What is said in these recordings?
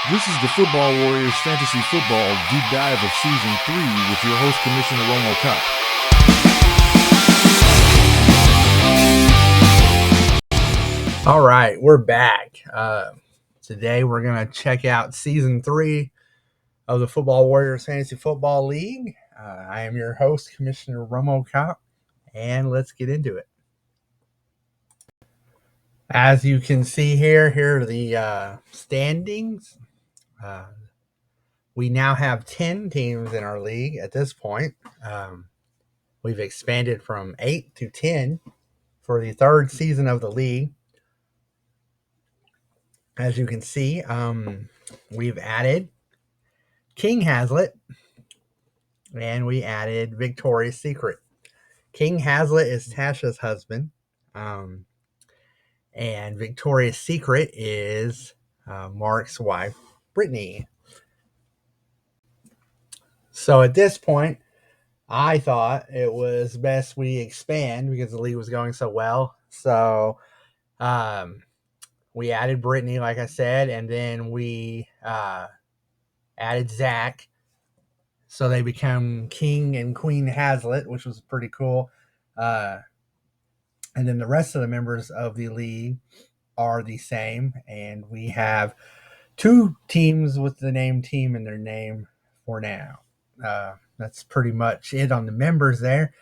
This is the Football Warriors Fantasy Football Deep Dive of Season 3 with your host, Commissioner Romocop. All right, we're back. Today we're going to check out Season 3 of the Football Warriors Fantasy Football League. I am your host, Commissioner Romocop, and let's get into it. As you can see here are the standings. We now have 10 teams in our league at this point. We've expanded from 8 to 10 for the third season of the league. As you can see, we've added King Hazlitt, and we added Victoria's Secret. King Hazlitt is Tasha's husband, and Victoria's Secret is Mark's wife, Brittany. So at this point, I thought it was best we expand because the league was going so well. So we added Brittany, like I said, and then we added Zach. So they become King and Queen Hazlitt, which was pretty cool. And then the rest of the members of the league are the same. And we have 2 teams with the name team in their name for now. That's pretty much it on the members there.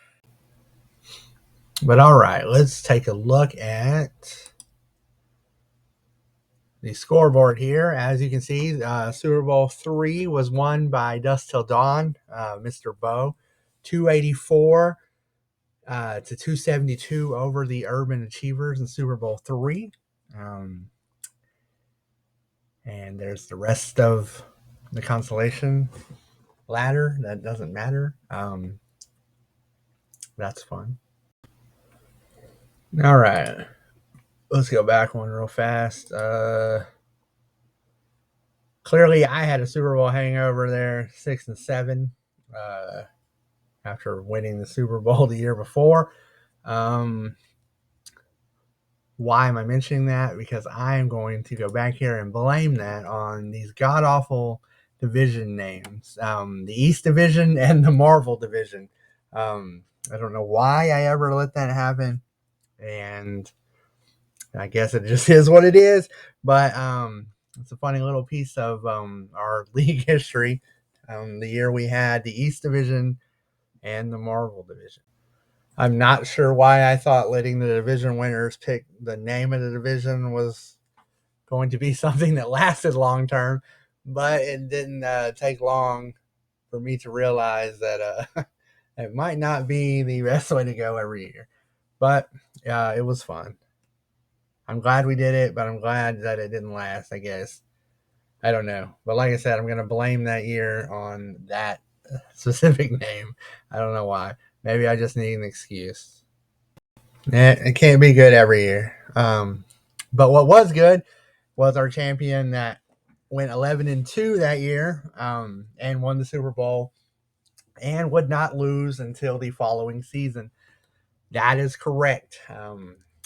But all right, let's take a look at the scoreboard here. As you can see, Super Bowl 3 was won by Dust Till Dawn, Mr. Bo, 284 to 272 over the Urban Achievers in Super Bowl 3. And there's the rest of the consolation ladder. That doesn't matter. That's fun. All right. Let's go back one real fast. Clearly, I had a Super Bowl hangover there, 6-7, after winning the Super Bowl the year before. Why am I mentioning that? Because I am going to go back here and blame that on these god awful division names, the East Division and the Marvel Division. I don't know why I ever let that happen, and I guess it just is what it is. But it's a funny little piece of our league history. The year we had the East Division and the Marvel Division. I'm not sure why I thought letting the division winners pick the name of the division was going to be something that lasted long term, but it didn't take long for me to realize that it might not be the best way to go every year. But it was fun. I'm glad we did it, but I'm glad that it didn't last, I guess. I don't know. But like I said, I'm going to blame that year on that specific name. I don't know why. Maybe I just need an excuse. It can't be good every year. But what was good was our champion that went 11-2 that year, and won the Super Bowl and would not lose until the following season. That is correct.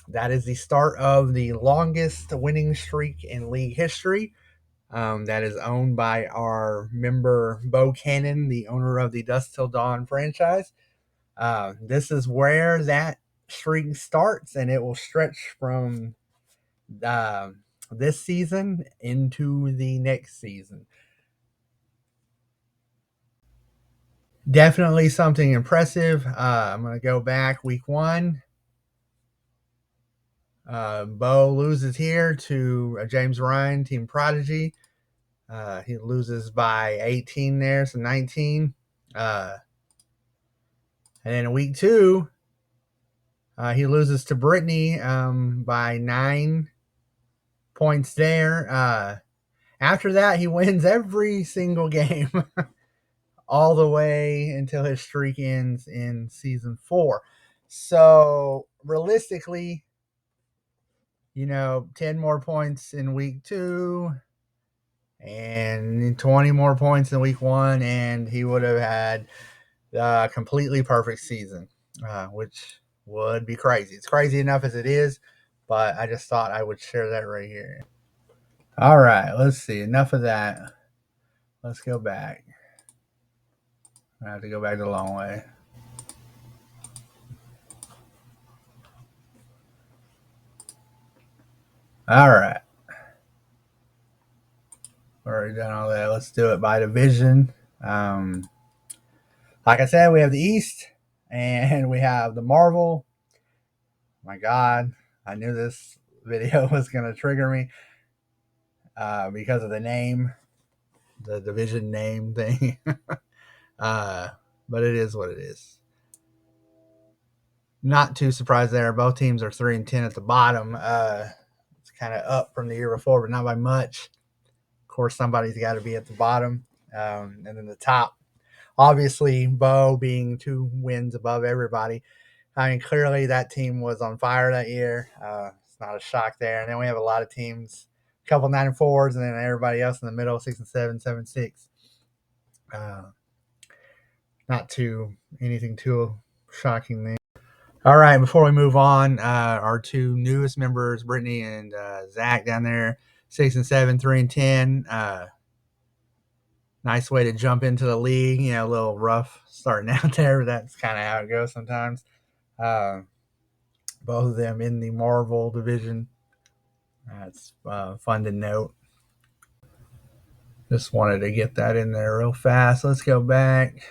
That is the start of the longest winning streak in league history. That is owned by our member Bo Cannon, the owner of the Dust Till Dawn franchise. This is where that streak starts, and it will stretch from this season into the next season. Definitely something impressive. I'm going to go back week 1. Bo loses here to James Ryan, Team Prodigy. He loses by 18 there, so 19. And then in week 2, he loses to Brittany by 9 points there. After that, he wins every single game all the way until his streak ends in season 4. So realistically, 10 more points in week 2 and 20 more points in week 1, and he would have had a completely perfect season, which would be crazy. It's crazy enough as it is, but I just thought I would share that right here. All right, let's see. Enough of that. Let's go back. I have to go back the long way. All right. Already done all that. Let's do it by division. Um, like I said, we have the East and we have the Marvel. My God, I knew this video was going to trigger me because of the name, the division name thing. But it is what it is. Not too surprised there. Both teams are 3-10 at the bottom. It's kind of up from the year before, but not by much. Of course, somebody's got to be at the bottom. And then the top, obviously, Bo being 2 wins above everybody. I mean, clearly that team was on fire that year. It's not a shock there. And then we have a lot of teams, a couple 9-4s, and then everybody else in the middle, 6-7, 7-6. Not too anything too shocking there. All right, before we move on, our 2 newest members, Brittany and Zach, down there, 6-7, 3-10. Nice way to jump into the league. You know, a little rough starting out there, but that's kind of how it goes sometimes. Both of them in the Marvel division. That's fun to note. Just wanted to get that in there real fast. Let's go back.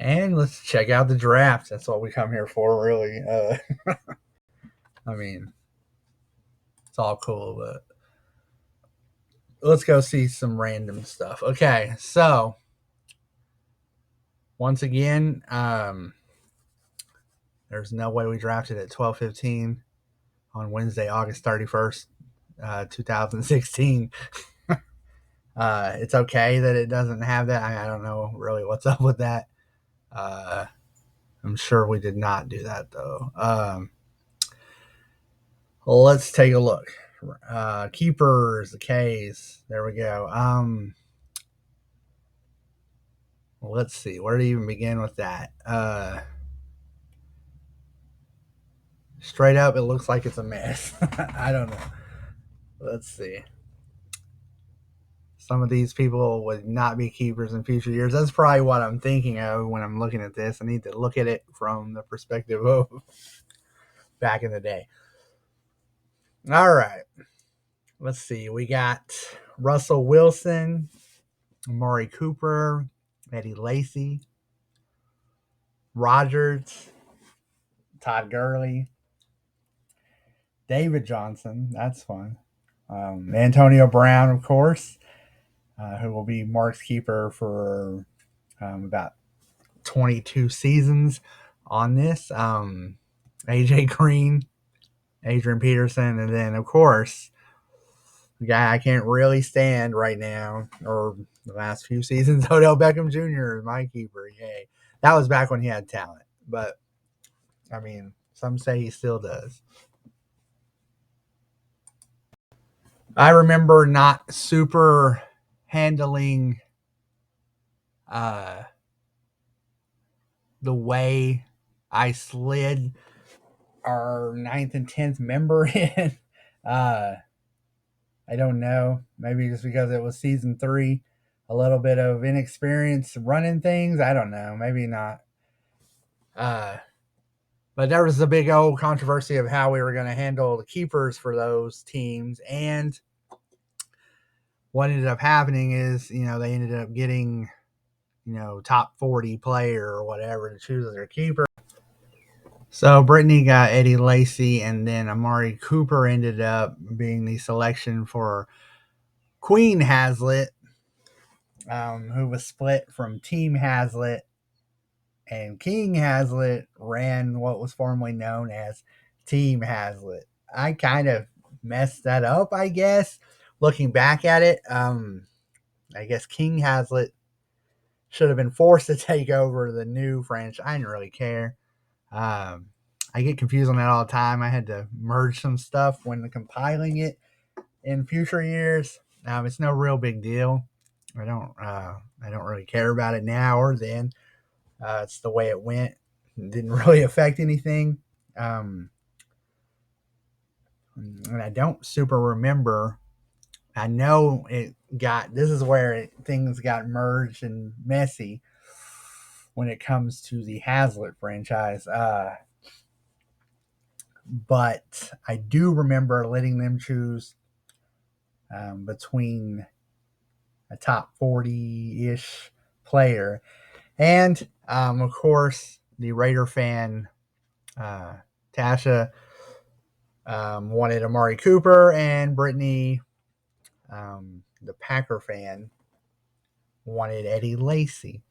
And let's check out the draft. That's what we come here for, really. I mean, it's all cool, but let's go see some random stuff. Okay, so once again, there's no way we drafted at 12:15 on Wednesday, August 31st, 2016. It's okay that it doesn't have that. I don't know really what's up with that. I'm sure we did not do that though. Let's take a look. Keepers, the K's. There we go. Let's see. Where to even begin with that? Straight up, it looks like it's a mess. I don't know. Let's see. Some of these people would not be keepers in future years. That's probably what I'm thinking of when I'm looking at this. I need to look at it from the perspective of back in the day. All right. Let's see. We got Russell Wilson, Amari Cooper, Eddie Lacy, Rodgers, Todd Gurley, David Johnson. That's fun. Antonio Brown, of course, who will be Mark's keeper for about 22 seasons on this. AJ Green, Adrian Peterson, and then, of course, the guy I can't really stand right now, or the last few seasons, Odell Beckham Jr., my keeper. Yay. That was back when he had talent. But, I mean, some say he still does. I remember not super handling the way I slid our 9th and 10th member in. I don't know. Maybe just because it was season 3, a little bit of inexperience running things. I don't know. Maybe not. But there was a big old controversy of how we were going to handle the keepers for those teams. And what ended up happening is, they ended up getting, top 40 player or whatever to choose as their keeper. So Brittany got Eddie Lacy, and then Amari Cooper ended up being the selection for Queen Hazlitt, who was split from Team Hazlitt, and King Hazlitt ran what was formerly known as Team Hazlitt. I kind of messed that up, I guess. Looking back at it, I guess King Hazlitt should have been forced to take over the new franchise. I didn't really care. I get confused on that all the time. I had to merge some stuff when compiling it in future years. It's no real big deal. I don't really care about it now or then. It's the way it went. It didn't really affect anything. and I don't super remember. I know this is where things got merged and messy when it comes to the Hazlitt franchise. But I do remember letting them choose between a top 40-ish player. And, of course, the Raider fan, Tasha, wanted Amari Cooper, and Brittany, the Packer fan, wanted Eddie Lacy.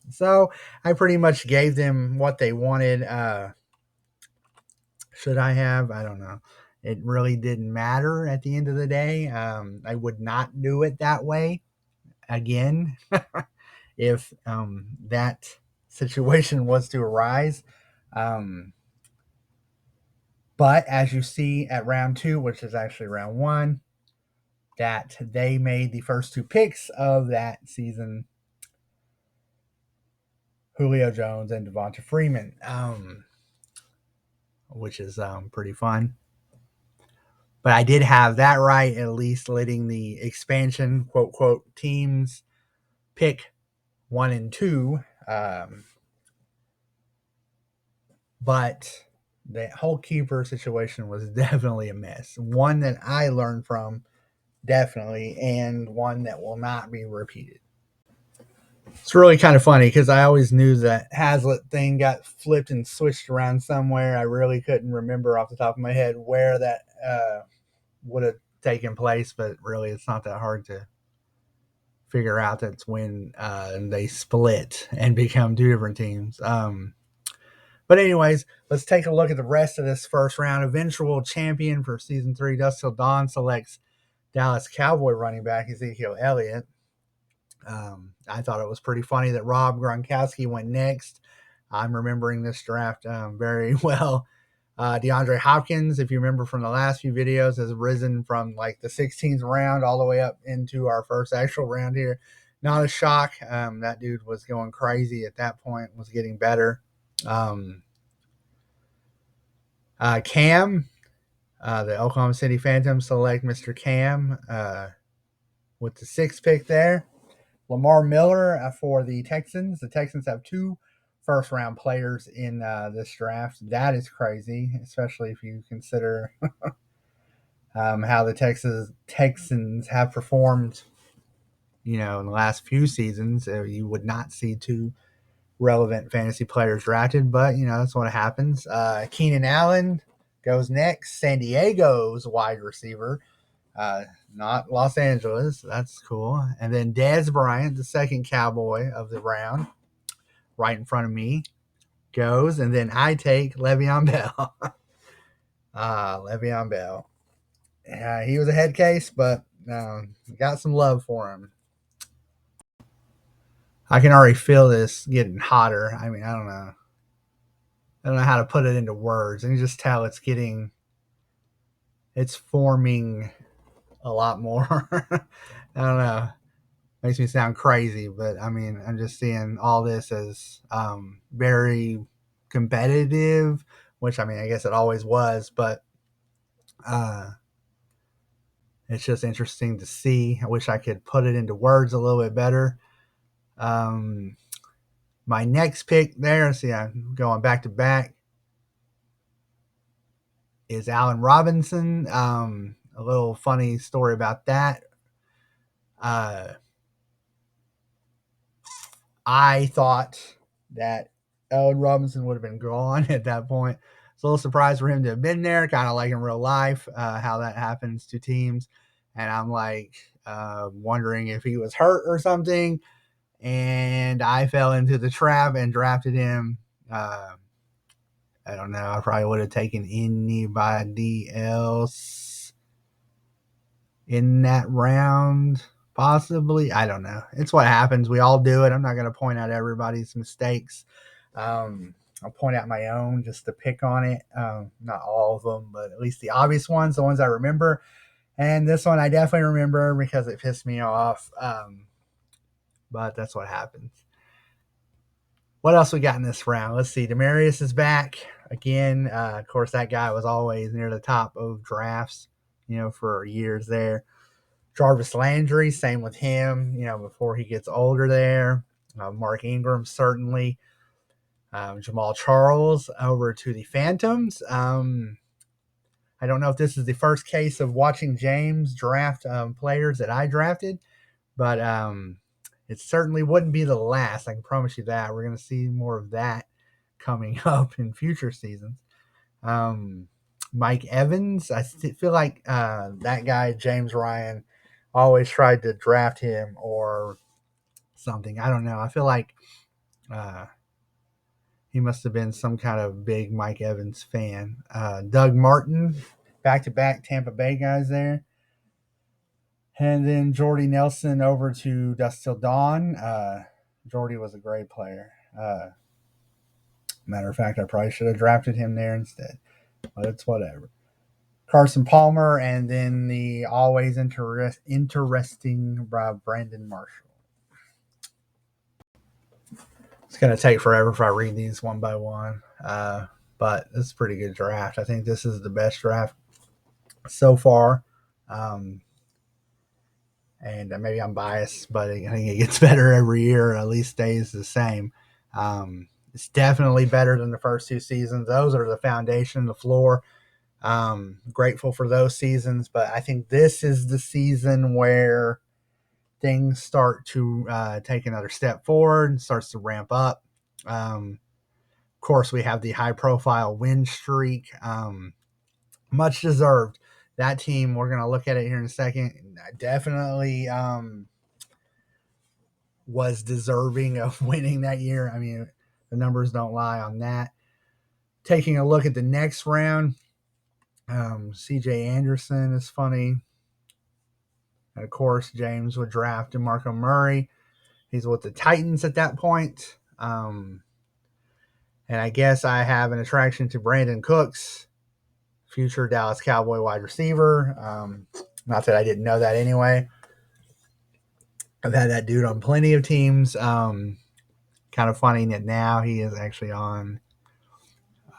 So I pretty much gave them what they wanted. Should I have? I don't know. It really didn't matter at the end of the day. I would not do it that way again if that situation was to arise. But as you see at round 2, which is actually round 1, that they made the first 2 picks of that season, Julio Jones and Devonta Freeman, which is pretty fun. But I did have that right, at least letting the expansion, quote, quote, teams pick 1 and 2. But the whole keeper situation was definitely a mess. One that I learned from, definitely, and one that will not be repeated. It's really kind of funny because I always knew that Hazlitt thing got flipped and switched around somewhere. I really couldn't remember off the top of my head where that would have taken place, but really it's not that hard to figure out. That's when they split and become 2 different teams. But anyways, let's take a look at the rest of this first round. Eventual champion for season 3, Dust Till Dawn, selects Dallas Cowboy running back Ezekiel Elliott. I thought it was pretty funny that Rob Gronkowski went next. I'm remembering this draft very well. DeAndre Hopkins, if you remember from the last few videos, has risen from like the 16th round all the way up into our first actual round here. Not a shock. That dude was going crazy at that point, was getting better. Cam, the Oklahoma City Phantoms select Mr. Cam with the 6th pick there. Lamar Miller for the Texans. The Texans have 2 first-round players in this draft. That is crazy, especially if you consider how the Texans have performed, in the last few seasons. You would not see 2 relevant fantasy players drafted, but, that's what happens. Keenan Allen goes next. San Diego's wide receiver. Not Los Angeles. That's cool. And then Dez Bryant, the second Cowboy of the round, right in front of me, goes. And then I take Le'Veon Bell. Le'Veon Bell. He was a head case, but got some love for him. I can already feel this getting hotter. I mean, I don't know how to put it into words. I can just tell it's forming a lot more. I don't know. Makes me sound crazy, but I mean, I'm just seeing all this as very competitive, which I mean, I guess it always was, but it's just interesting to see. I wish I could put it into words a little bit better. My next pick there, see, I'm going back to back, is Allen Robinson. A little funny story about that. I thought that Allen Robinson would have been gone at that point. It's a little surprised for him to have been there, kind of like in real life, how that happens to teams. And I'm like wondering if he was hurt or something. And I fell into the trap and drafted him. I don't know. I probably would have taken anybody else in that round. Possibly. I don't know. It's what happens. We all do it. I'm not going to point out everybody's mistakes. I'll point out my own just to pick on it. Not all of them, but at least the obvious ones, the ones I remember. And this one I definitely remember because it pissed me off. But that's what happens. What else we got in this round? Let's see. Demarius is back. again. Of course, that guy was always near the top of drafts, for years there. Jarvis Landry, same with him, before he gets older there. Mark Ingram, certainly. Jamal Charles over to the Phantoms. I don't know if this is the first case of watching James draft players that I drafted, but it certainly wouldn't be the last. I can promise you that. We're going to see more of that coming up in future seasons. Mike Evans, I feel like that guy, James Ryan, always tried to draft him or something. I don't know. I feel like he must have been some kind of big Mike Evans fan. Doug Martin, back-to-back Tampa Bay guys there. And then Jordy Nelson over to Dust Till Dawn. Jordy was a great player. Matter of fact, I probably should have drafted him there instead. But it's whatever. Carson Palmer, and then the always interesting Brandon Marshall. It's going to take forever if I read these one by one. But it's a pretty good draft. I think this is the best draft so far. And maybe I'm biased, but I think it gets better every year, or at least stays the same. It's definitely better than the first two seasons. Those are the foundation, the floor. Grateful for those seasons, but I think this is the season where things start to take another step forward and starts to ramp up. Of course, we have the high-profile win streak, much deserved. That team, we're going to look at it here in a second, definitely was deserving of winning that year. I mean, the numbers don't lie on that. Taking a look at the next round, CJ Anderson is funny. And of course, James would draft DeMarco Murray. He's with the Titans at that point. And I guess I have an attraction to Brandon Cooks, future Dallas Cowboy wide receiver. Not that I didn't know that anyway. I've had that dude on plenty of teams. Kind of funny that now he is actually on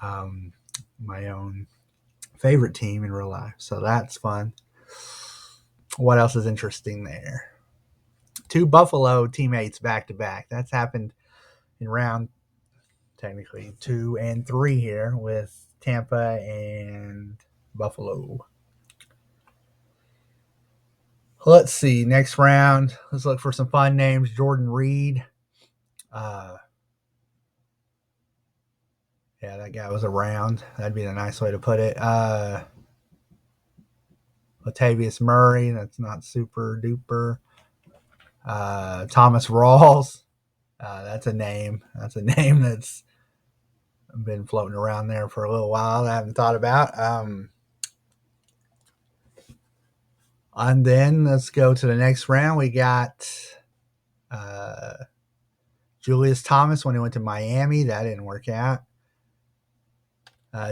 my own favorite team in real life. So that's fun. What else is interesting there? 2 Buffalo teammates back to back. That's happened in round technically 2 and 3 here with Tampa and Buffalo. Let's see. Next round. Let's look for some fun names. Jordan Reed. Yeah, that guy was around. That'd be a nice way to put it. Latavius Murray. That's not super duper. Thomas Rawls. That's a name. That's a name that's been floating around there for a little while. I haven't thought about. And then let's go to the next round. We got Julius Thomas when he went to Miami. That didn't work out.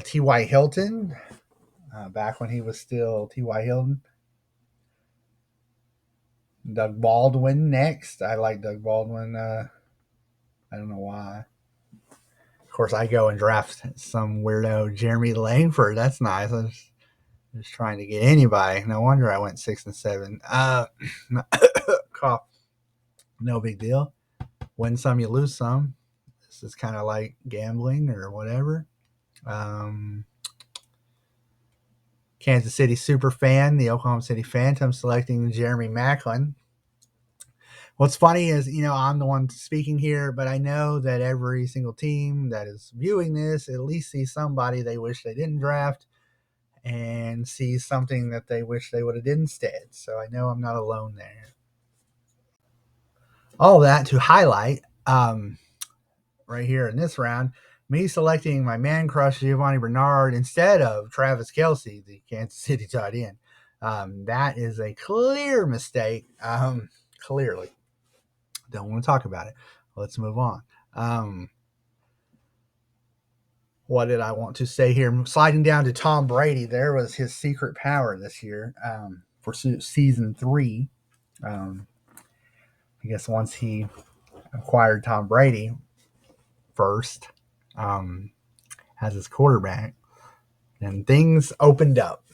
T.Y. Hilton, back when he was still T.Y. Hilton. Doug Baldwin next. I like Doug Baldwin. I don't know why. Of course, I go and draft some weirdo Jeremy Langford. That's nice. I was just trying to get anybody. No wonder I went 6 and 7. Cough. No big deal. Win some, you lose some. This is kind of like gambling or whatever. Kansas City Superfan, the Oklahoma City Phantom, selecting Jeremy Maclin. What's funny is, I'm the one speaking here, but I know that every single team that is viewing this at least sees somebody they wish they didn't draft and sees something that they wish they would have did instead. So I know I'm not alone there. All that to highlight, right here in this round, me selecting my man crush Giovanni Bernard instead of Travis Kelce, the Kansas City tight end. That is a clear mistake. Clearly. Don't want to talk about it. Let's move on. What did I want to say here? Sliding down to Tom Brady, there was his secret power this year for season 3. I guess once he acquired Tom Brady first, as his quarterback. And things opened up.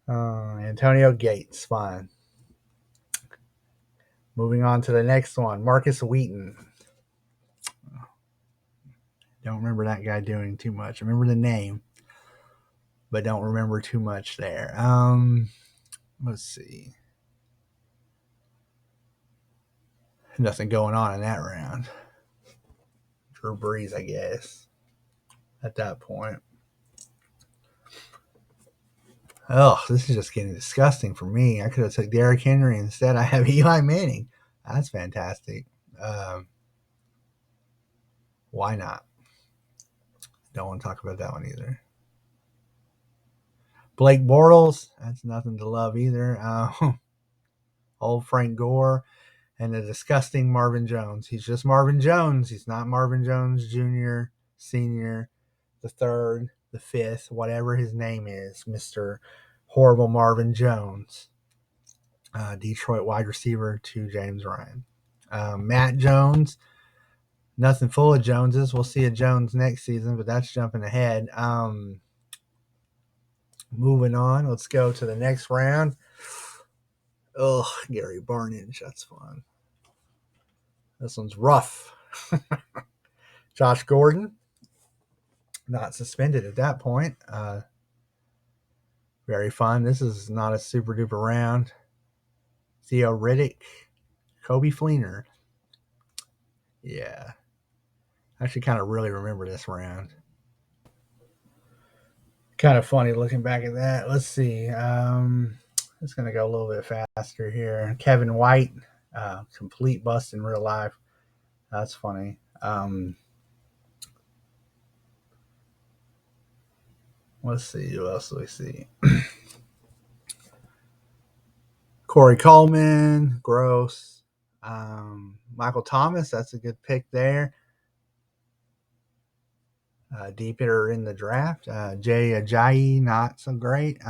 Antonio Gates, fine. Moving on to the next one, Marcus Wheaton. Don't remember that guy doing too much. I remember the name, but don't remember too much there. Let's see. Nothing going on in that round. Drew Brees, I guess, at that point. Oh, this is just getting disgusting for me. I could have took Derrick Henry instead. I have Eli Manning. That's fantastic. Why not? Don't want to talk about that one either. Blake Bortles, that's nothing to love either. Old Frank Gore and the disgusting Marvin Jones. He's just Marvin Jones. He's not Marvin Jones Jr., Senior, the third, the fifth, whatever his name is, Mr. Horrible Marvin Jones. Detroit wide receiver to James Ryan. Matt Jones, nothing full of Joneses. We'll see a Jones next season, but that's jumping ahead. Moving on, let's go to the next round. Oh, Gary Barnidge, that's fun. This one's rough. Josh Gordon, not suspended at that point. Very fun. This is not a super duper round. Theo Riddick, Kobe Fleener. Yeah. I actually kind of really remember this round. Kind of funny looking back at that. Let's see. It's going to go a little bit faster here. Kevin White, complete bust in real life. That's funny. Let's see. Who else do we see? Corey Coleman, gross. Michael Thomas, that's a good pick there. Deep hitter in the draft. Jay Ajayi, not so great.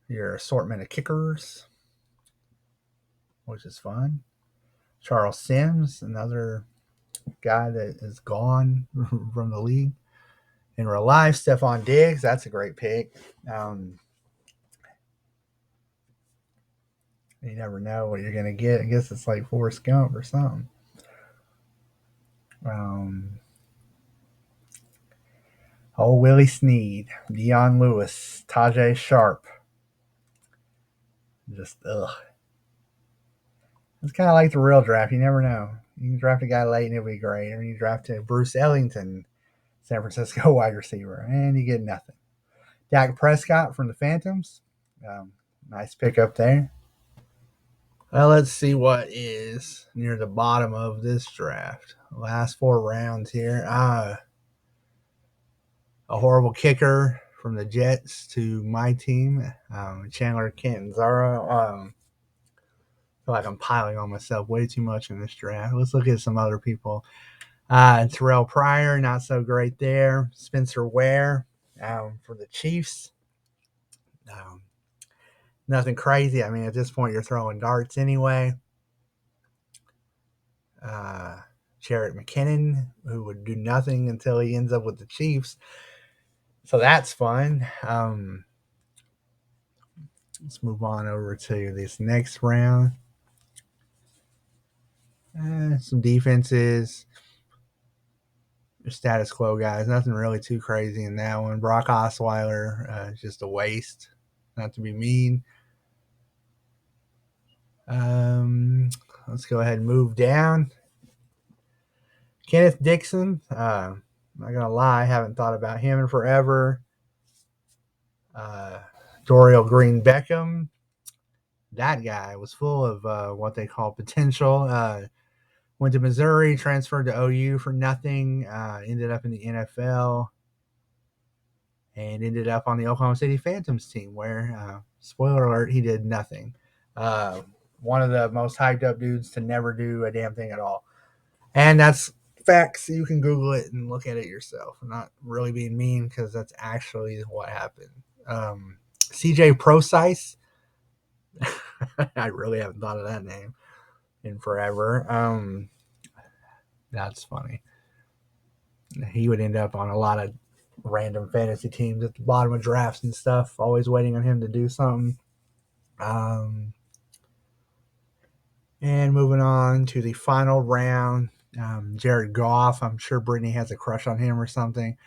Your assortment of kickers, which is fun. Charles Sims, another guy that is gone from the league. In real life, Stephon Diggs, that's a great pick. You never know what you're going to get. I guess it's like Forrest Gump or something. Willie Snead, Dion Lewis, Tajay Sharp. Just, ugh. It's kind of like the real draft. You never know. You can draft a guy late and it'll be great. Or you draft a Bruce Ellington, San Francisco wide receiver, and you get nothing. Dak Prescott from the Phantoms. Nice pickup there. Well, let's see what is near the bottom of this draft. Last 4 rounds here. A horrible kicker from the Jets to my team, Chandler Catanzaro. I feel like I'm piling on myself way too much in this draft. Let's look at some other people. Terrell Pryor, not so great there. Spencer Ware for the Chiefs. Nothing crazy. I mean, at this point, you're throwing darts anyway. Jarrett McKinnon, who would do nothing until he ends up with the Chiefs. So that's fun. Let's move on over to this next round. Some defenses. Status quo guys. Nothing really too crazy in that one. Brock Osweiler, just a waste. Not to be mean. Let's go ahead and move down. Kenneth Dixon. Not gonna lie, haven't thought about him in forever. Dorial Green Beckham. That guy was full of what they call potential. Went to Missouri, transferred to OU for nothing. Ended up in the NFL. And ended up on the Oklahoma City Phantoms team where, spoiler alert, he did nothing. One of the most hyped up dudes to never do a damn thing at all. And that's facts. You can Google it and look at it yourself. I'm not really being mean because that's actually what happened. CJ Procise. I really haven't thought of that name in forever. That's funny. He would end up on a lot of random fantasy teams at the bottom of drafts and stuff, always waiting on him to do something. And moving on to the final round, Jared Goff. I'm sure Brittany has a crush on him or something.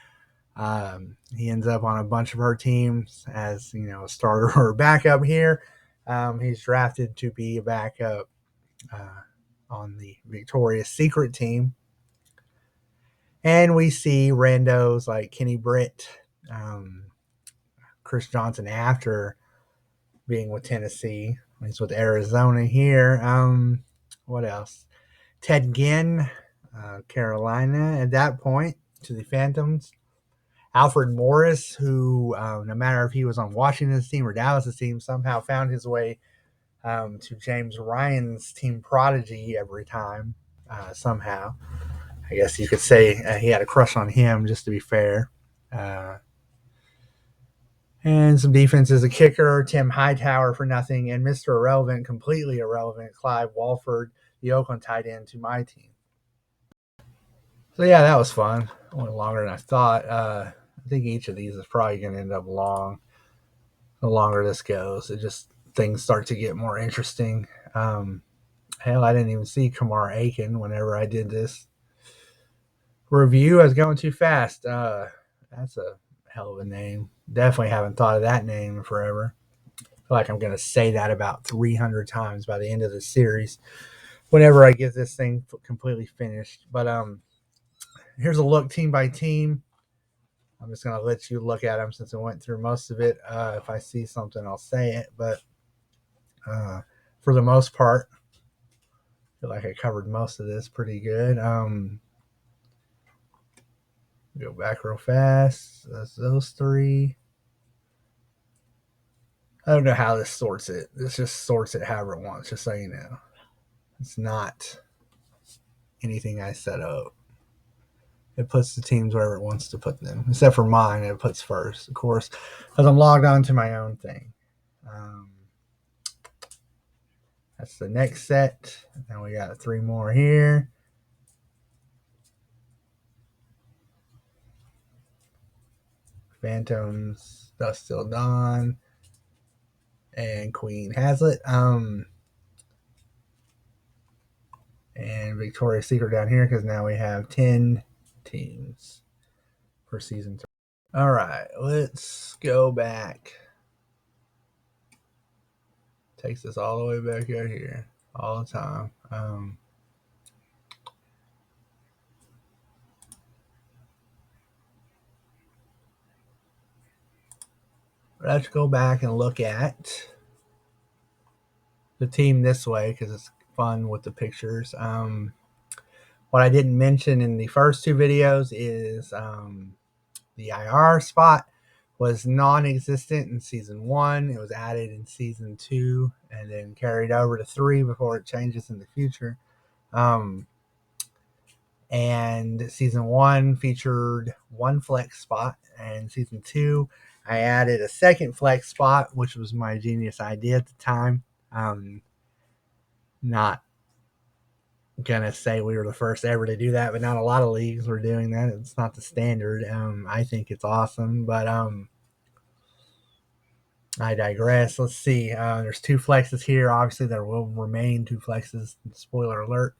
He ends up on a bunch of her teams as a starter or a backup here. He's drafted to be a backup on the Victoria's Secret team. And we see randos like Kenny Britt, Chris Johnson after being with Tennessee. He's with Arizona here. What else? Ted Ginn, Carolina at that point to the Phantoms. Alfred Morris, who no matter if he was on Washington's team or Dallas's team, somehow found his way to James Ryan's team prodigy every time, somehow. I guess you could say he had a crush on him, just to be fair. And some defenses, a kicker, Tim Hightower for nothing, and Mr. Irrelevant, completely irrelevant, Clive Walford, the Oakland tight end, to my team. So yeah, that was fun. It went longer than I thought. I think each of these is probably going to end up long. The longer this goes, things start to get more interesting. Hell, I didn't even see Kamar Aiken whenever I did this review. I was going too fast. That's a hell of a name. Definitely haven't thought of that name in forever. I feel like I'm going to say that about 300 times by the end of the series whenever I get this thing completely finished. But here's a look team by team. I'm just going to let you look at them since I went through most of it. If I see something, I'll say it. But for the most part, I feel like I covered most of this pretty good. Go back real fast. That's those three. I don't know how this sorts it. This just sorts it however it wants, just so you know. It's not anything I set up. It puts the teams wherever it wants to put them, except for mine. It puts first, of course, because I'm logged on to my own thing. That's the next set. And we got 3 more here. Phantoms, Dust Till Dawn, and Queen Hazlitt. And Victoria's Secret down here because now we have 10 teams for season 3. All right, let's go back. Takes us all the way back out here all the time. Let's go back and look at the team this way because it's fun with the pictures. What I didn't mention in the first 2 videos is the IR spot was non-existent in season 1. It was added in season 2 and then carried over to 3 before it changes in the future. And season 1 featured 1 flex spot, and season 2 I added a second flex spot, which was my genius idea at the time. Not gonna say we were the first ever to do that, but not a lot of leagues were doing that. It's not the standard. I think it's awesome, but I digress. Let's see. There's 2 flexes here. Obviously, there will remain 2 flexes. Spoiler alert.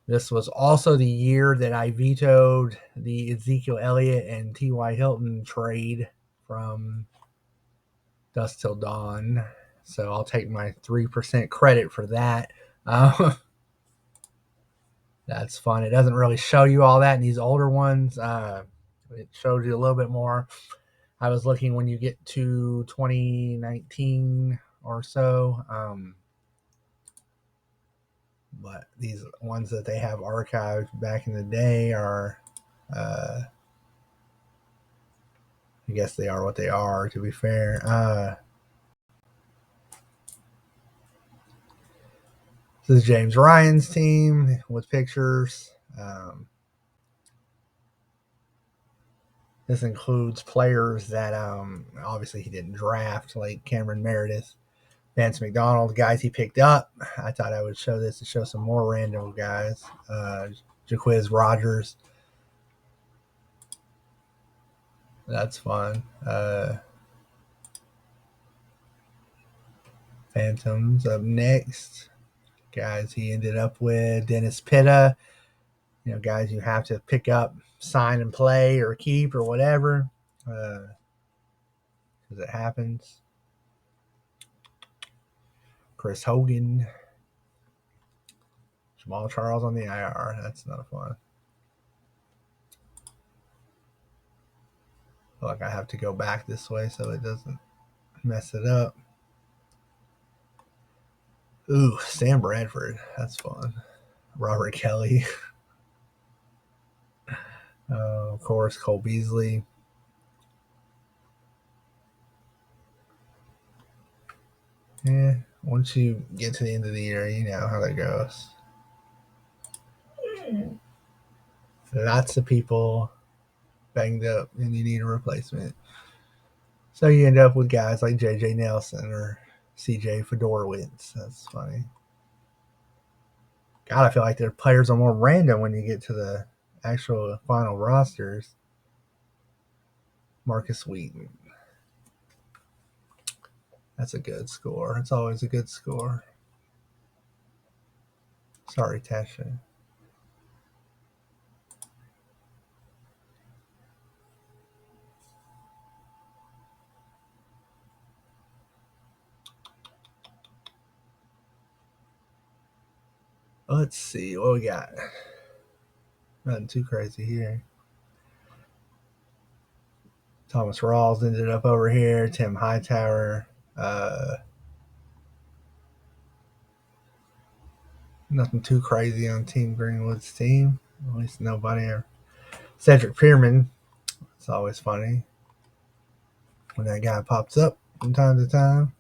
This was also the year that I vetoed the Ezekiel Elliott and T.Y. Hilton trade from Dusk Till Dawn. So I'll take my 3% credit for that. That's fun. It doesn't really show you all that in these older ones. It shows you a little bit more. I was looking when you get to 2019 or so. But these ones that they have archived back in the day are, I guess they are what they are, to be fair. This is James Ryan's team with pictures. This includes players that obviously he didn't draft, like Cameron Meredith, Vance McDonald, guys he picked up. I thought I would show this to show some more random guys. Jaquiz Rogers. That's fun. Phantoms up next. Guys he ended up with. Dennis Pitta. Guys you have to pick up, sign and play, or keep, or whatever. Because it happens. Chris Hogan. Jamal Charles on the IR. That's not fun. I feel like I have to go back this way so it doesn't mess it up. Ooh, Sam Bradford. That's fun. Robert Kelly. Of course, Cole Beasley. Yeah, once you get to the end of the year, you know how that goes. Lots of people banged up and you need a replacement. So you end up with guys like J.J. Nelson or C.J. Fedorowicz. That's funny. God, I feel like their players are more random when you get to the actual final rosters. Marcus Wheaton. That's a good score. It's always a good score. Sorry, Tasha. Let's see what we got. Nothing too crazy here. Thomas Rawls ended up over here. Tim Hightower. Nothing too crazy on Team Greenwood's team. At least nobody ever. Cedric Pearman. It's always funny when that guy pops up from time to time.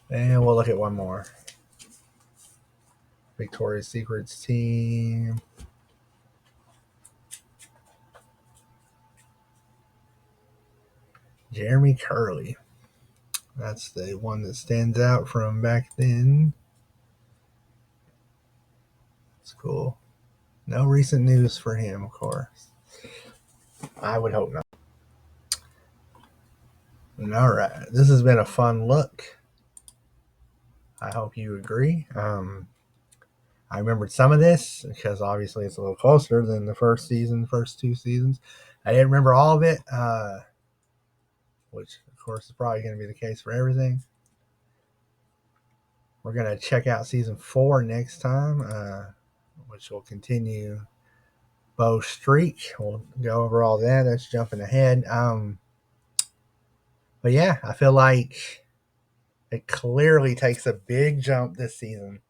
And we'll look at one more. Victoria's Secret's team. Jeremy Curley. That's the one that stands out from back then. It's cool. No recent news for him, of course. I would hope not. All right. This has been a fun look. I hope you agree. I remembered some of this because obviously it's a little closer than the first two seasons. I didn't remember all of it, which of course is probably going to be the case for everything. We're going to check out season 4 next time, which will continue Bo's streak. We'll go over all that. That's jumping ahead. But yeah, I feel like it clearly takes a big jump this season.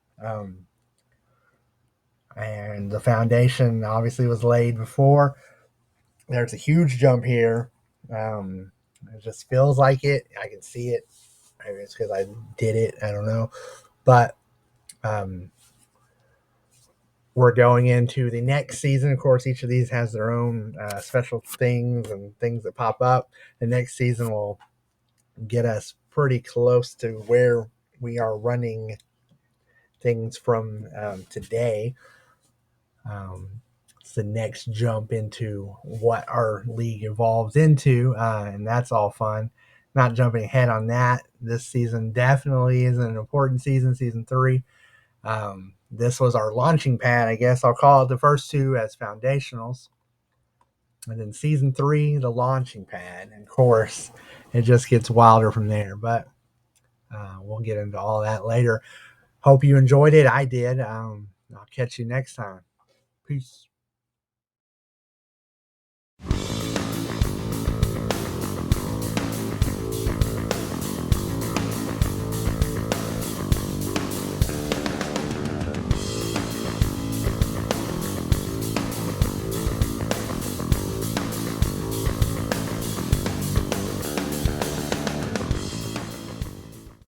And the foundation obviously was laid before. There's a huge jump here. It just feels like it. I can see it. Maybe it's because I did it. I don't know. But we're going into the next season. Of course, each of these has their own special things and things that pop up. The next season will get us pretty close to where we are running things from today. It's the next jump into what our league evolves into, and that's all fun. Not jumping ahead on that. This season definitely is an important season, season 3. This was our launching pad, I guess. I'll call it the first 2 as foundationals. And then season 3, the launching pad. And of course, it just gets wilder from there. But we'll get into all that later. Hope you enjoyed it. I did. I'll catch you next time. Peace.